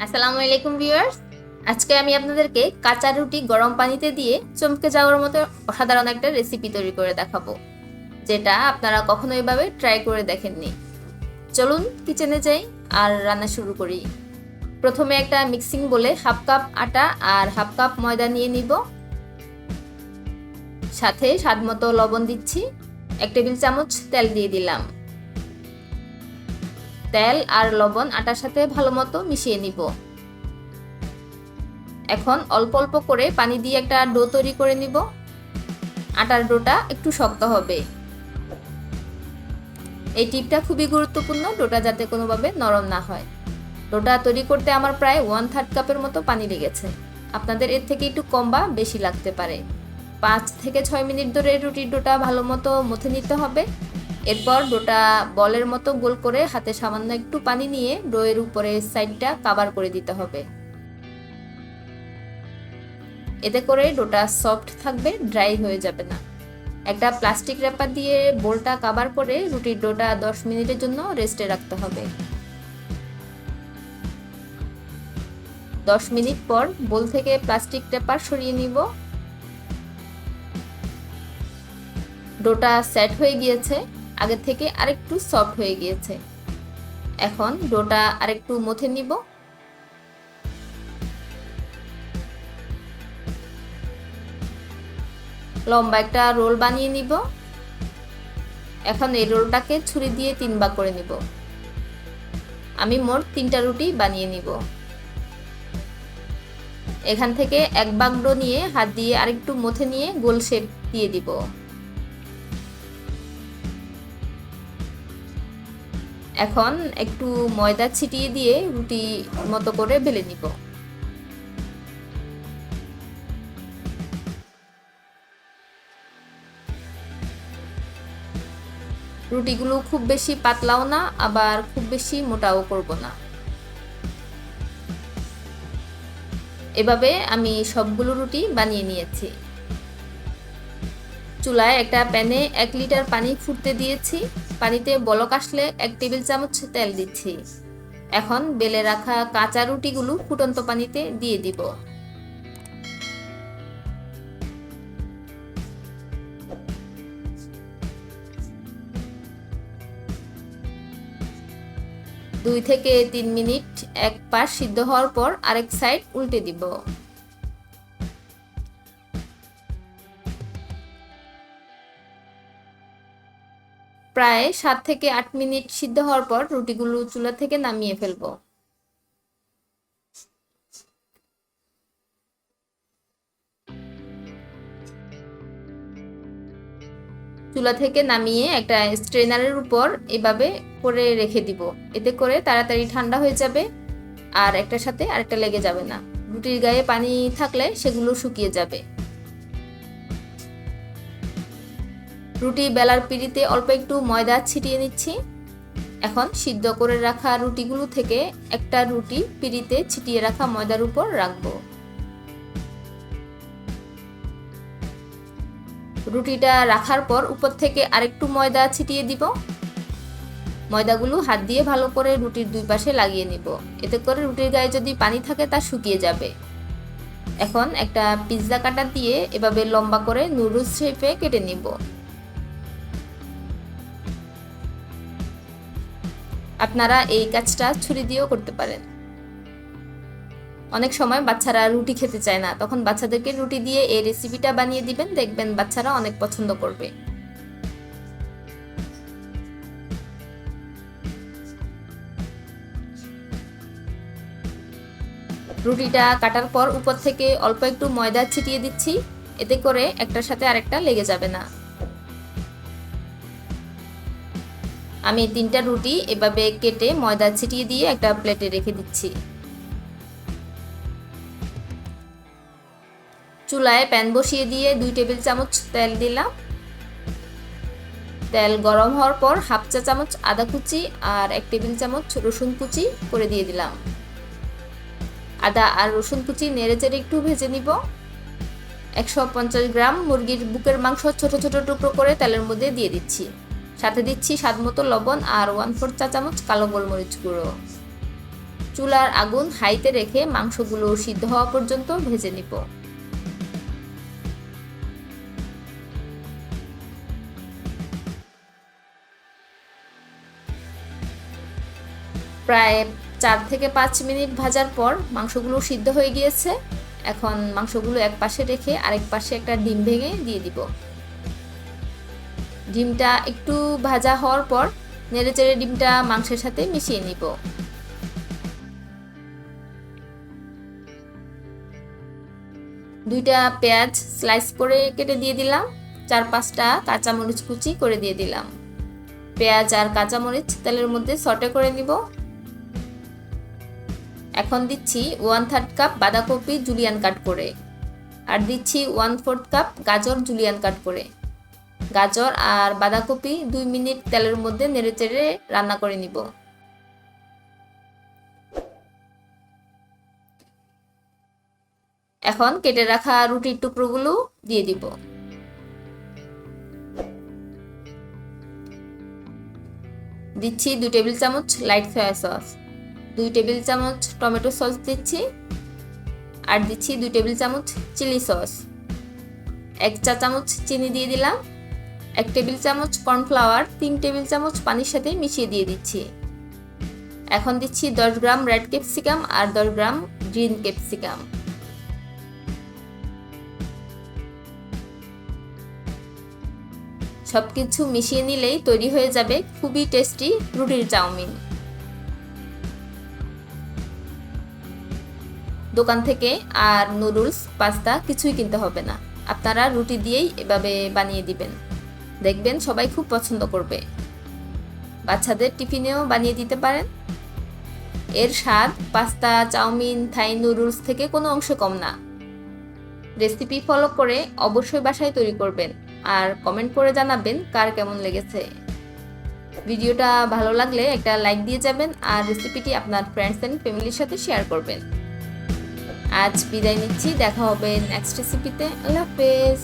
আসসালামু আলাইকুম ভিউয়ার্স। আজকে আমি আপনাদেরকে কাঁচা রুটি গরম পানিতে দিয়ে চমকে যাওয়ার মতো অসাধারণ একটা রেসিপি তৈরি করে দেখাবো, যেটা আপনারা কখনো এভাবে ট্রাই করে দেখেননি। চলুন কিচেনে যাই আর রান্না শুরু করি। প্রথমে একটা মিক্সিং বলে হাফ কাপ আটা আর হাফ কাপ ময়দা নিয়ে নিব। সাথে স্বাদ মতো লবণ দিচ্ছি। 1 টেবিল চামচ তেল দিয়ে দিলাম। তেল আর লবণ আটার সাথে ভালো মতো মিশিয়ে নিব। এখন অল্প অল্প করে পানি দিয়ে একটা ডো তৈরি করে নিব। আটার ডোটা একটু শক্ত হবে। এই টিপটা খুবই গুরুত্বপূর্ণ, ডোটা যাতে কোনোভাবে নরম না হয়। ডোটা তৈরি করতে আমার প্রায় 1/3 কাপের মতো পানি লেগেছে। আপনাদের এর থেকে একটু কম বা বেশি লাগতে পারে। 5 থেকে 6 মিনিট ধরে রুটির ডোটা ভালো মতো মথে নিতে হবে। এরপর ডোটা বলের মতো গোল করে হাতে সামান্য একটু পানি নিয়ে ডোয়ের উপরে সাইডটা কভার করে দিতে হবে। এতে করে ডোটা সফট থাকবে, ড্রাই হয়ে যাবে না। একটা প্লাস্টিক র্যাপার দিয়ে বোলটা কভার করে রুটির ডোটা 10 মিনিটের জন্য রেস্টে রাখতে হবে। 10 মিনিট পর বোল থেকে প্লাস্টিক র্যাপার সরিয়ে নিব। ডোটা সেট হয়ে গিয়েছে, আগে থেকে আরেকটু সফট হয়ে গিয়েছে। এখন ডোটা আরেকটু মথে নিব। লম্বা একটা রোল বানিয়ে নিব। এখন এই রোলটাকে ছুরি দিয়ে 3 ভাগ করে নিব। আমি মোট 3টা রুটি বানিয়ে নিব। এখান থেকে 1 ভাগ ডো নিয়ে হাত দিয়ে আরেকটু মথে নিয়ে গোল শেপ দিয়ে দিব। এখন একটু ময়দা ছিটিয়ে দিয়ে রুটি মতো করে বেলে নিব। রুটিগুলো খুব বেশি পাতলাও না, আবার খুব বেশি মোটাও করব না। এভাবে আমি সবগুলো রুটি বানিয়ে নিয়েছি। চুলায় একটা প্যানে 1 লিটার পানি ফুটতে দিয়েছি। পানিতে বলক আসলে 1 টেবিল চামচ তেল দিচ্ছি। এখন বেলে রাখা কাঁচা রুটিগুলো ফুটন্ত পানিতে দিয়ে দিব। দুই থেকে 3 মিনিট এক পাশ সিদ্ধ হওয়ার পর আরেক সাইড উল্টে দিব। প্রায় 7 থেকে 8 মিনিট সিদ্ধ হওয়ার পর রুটিগুলো চুলা থেকে নামিয়ে ফেলবো। চুলা থেকে নামিয়ে একটা স্ট্রেনারের উপর এভাবে করে রেখে দিব। এতে করে তাড়াতাড়ি ঠান্ডা হয়ে যাবে আর একটার সাথে আরেকটা লেগে যাবে না। রুটির গায়ে পানি থাকলে সেগুলো শুকিয়ে যাবে। রুটি বেলার পিঁড়িতে অল্প একটু ময়দা ছিটিয়ে নিচ্ছি। এখন সিদ্ধ করে রাখা রুটিগুলো থেকে একটা রুটি পিঁড়িতে ছিটিয়ে রাখা ময়দার উপর রাখবো। রুটিটা রাখার পর উপর থেকে আরেকটু ময়দা ছিটিয়ে দিব। ময়দাগুলো হাত দিয়ে ভালো করে রুটির দুই পাশে লাগিয়ে নিব। এতে করে রুটির গায়ে যদি পানি থাকে তা শুকিয়ে যাবে। এখন একটা পিৎজা কাটার দিয়ে এভাবে লম্বা করে নুডলস শেপে কেটে নিব। আপনারা এই কাজটা ছুরি দিয়েও করতে পারেন। অনেক সময় বাচ্চারা রুটি খেতে চায় না, তখন বাচ্চাদেরকে রুটি দিয়ে এই রেসিপিটা বানিয়ে দিবেন, দেখবেন বাচ্চারা অনেক পছন্দ করবে। রুটিটা কাটার পর উপর থেকে অল্প একটু ময়দা ছিটিয়ে দিচ্ছি। এতে করে একটার সাথে আরেকটা লেগে যাবে না। আমি 3টা রুটি এভাবে কেটে ময়দা ছিটিয়ে দিয়ে একটা প্লেটে রেখে দিচ্ছি। চুলায় প্যান বসিয়ে দিয়ে 2 টেবিল চামচ তেল দিলাম। তেল গরম হওয়ার পর হাফ চা চামচ আদা কুচি আর 1 টেবিল চামচ রসুন কুচি করে দিয়ে দিলাম। আদা আর রসুন কুচি নেড়েচেড়ে একটু ভেজে নিব। 150 গ্রাম মুরগির বুকের মাংস ছোট ছোট টুকরো করে তেলের মধ্যে দিয়ে দিচ্ছি। সাথে দিচ্ছি স্বাদ মতো লবণ আর 1/4 চা চামচ কালো গোলমরিচ গুঁড়ো। চুলার আগুন হাইতে রেখে মাংসগুলো সিদ্ধ হওয়া পর্যন্ত ভেজে নিব। প্রায় 4 থেকে 5 মিনিট ভাজার পর মাংসগুলো সিদ্ধ হয়ে গিয়েছে। এখন মাংসগুলো এক পাশে রেখে আরেক পাশে একটা ডিম ভেঙে দিয়ে দিব। ডিমটা একটু ভাজা হওয়ার পর নেড়েচেড়ে ডিমটা মাংসের সাথে মিশিয়ে নিব। দুইটা পেঁয়াজ স্লাইস করে কেটে দিয়ে দিলাম। 4-5টা কাঁচামরিচ কুচি করে দিয়ে দিলাম। পেঁয়াজ আর কাঁচামরিচ তেলের মধ্যে সটে করে নিব। এখন দিচ্ছি 1/3 কাপ বাঁধাকপি জুলিয়ান কাট করে, আর দিচ্ছি 1/4 কাপ গাজর জুলিয়ান কাট করে। গাজর আর বাঁধাকপি 2 মিনিট তেলের মধ্যে নেড়েচেড়ে রান্না করে নিব। এখন কেটে রাখা রুটির টুকরোগুলো দিয়ে দিব। দিচ্ছি 2 টেবিল চামচ লাইট সয়া সস, 2 টেবিল চামচ টমেটো সস দিচ্ছি, আর দিচ্ছি 2 টেবিল চামচ চিলি সস। 1 চা চামচ চিনি দিয়ে দিলাম। 1 টেবিল চামচ কর্নফ্লাওয়ার 3 টেবিল চামচ পানির সাথে মিশিয়ে দিয়ে দিচ্ছি। এখন দিচ্ছি 10 গ্রাম রেড ক্যাপসিকাম আর 10 গ্রাম গ্রিন ক্যাপসিকাম। সবকিছু মিশিয়ে নিলেই তৈরি হয়ে যাবে খুবই টেস্টি রুটির চাউমিন। দোকান থেকে আর নুডলস, পাস্তা কিছুই কিনতে হবে না। আপনারা রুটি দিয়েই এভাবে বানিয়ে দিবেন, দেখবেন সবাই খুব পছন্দ করবে। বাচ্চাদের টিফিনেও বানিয়ে দিতে পারেন। এর স্বাদ পাস্তা, চাউমিন, থাই নুডলস থেকে কোনো অংশে কম না। রেসিপি ফলো করে অবশ্যই বাসায় তৈরি করবেন আর কমেন্ট করে জানাবেন কার কেমন লেগেছে। ভিডিওটা ভালো লাগলে একটা লাইক দিয়ে যাবেন আর রেসিপিটি আপনার ফ্রেন্ডস এন্ড ফ্যামিলির সাথে শেয়ার করবেন। আজ বিদায় নিচ্ছি, দেখা হবে নেক্সট রেসিপিতে। আল্লাহ হাফেজ।